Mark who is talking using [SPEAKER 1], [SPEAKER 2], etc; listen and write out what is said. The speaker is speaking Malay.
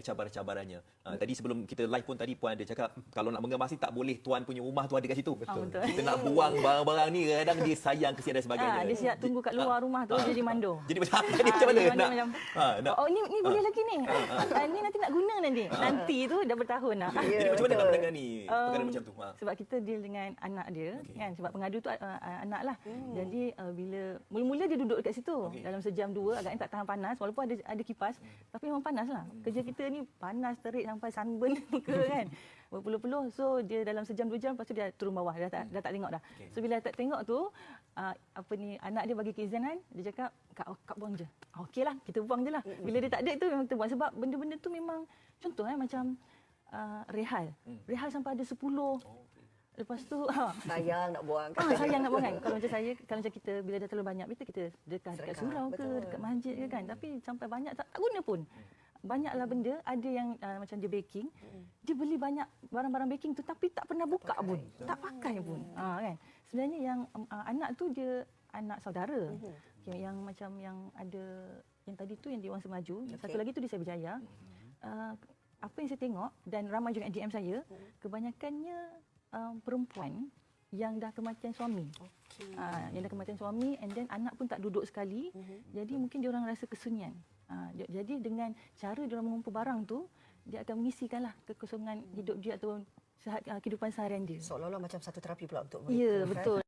[SPEAKER 1] cabaran-cabarannya. Tadi sebelum kita live pun tadi Puan ada cakap kalau nak mengemas ni tak boleh tuan punya rumah tu ada kat situ.
[SPEAKER 2] Betul.
[SPEAKER 1] Kita nak buang barang-barang ni kadang dia sayang kesian dan sebagainya.
[SPEAKER 2] Dia siap tunggu kat luar rumah tu jadi mando.
[SPEAKER 1] Jadi macam macam mana nak?
[SPEAKER 2] Oh ni boleh lagi ni. Ni nanti nak guna nanti. Nanti tu dah bertahun dah.
[SPEAKER 1] Jadi macam mana nak menangani perkara macam tu?
[SPEAKER 2] Sebab kita deal dengan anak dia kan, sebab pengadu tu anak lah. Jadi bila mula-mula dia duduk dekat situ dalam sejam dua agaknya tak tahan panas walaupun ada kipas tapi memang panas lah. Kerja kita ni panas terik sampai sunburn muka kan. Berpeluh-peluh. So dia dalam sejam 2 jam lepas tu dia turun bawah dah tak tengok dah. So bila tak tengok tu anak dia bagi keizinan, dia cakap kak buang je. Okeylah, kita buang je lah. Bila dia tak ada tu memang kita buang sebab benda-benda tu memang contoh macam rehal sampai ada 10. Lepas tu
[SPEAKER 3] sayang nak buang kan.
[SPEAKER 2] Sayang nak buang kan. Kalau macam kita bila dah terlalu banyak kita dekat surau ke dekat masjid ke kan. Tapi sampai banyak tak guna pun. Banyaklah benda, ada yang macam dia baking, dia beli banyak barang-barang baking tu tapi tak pernah buka pun, tak pakai pun. Kan. Sebenarnya yang anak tu dia anak saudara. Yang macam yang ada yang tadi tu yang di Wang Semaju, satu lagi tu di Cyberjaya. Apa yang saya tengok dan ramai juga DM saya, kebanyakannya perempuan yang dah kematian suami. Yang dah kematian suami and then anak pun tak duduk sekali. Jadi mungkin dia orang rasa kesunyian. Jadi dengan cara dia orang mengumpul barang tu, dia akan mengisikanlah kekosongan hidup dia atau kehidupan seharian dia.
[SPEAKER 3] Seolah-olah macam satu terapi pula untuk mereka.
[SPEAKER 2] Ya, betul.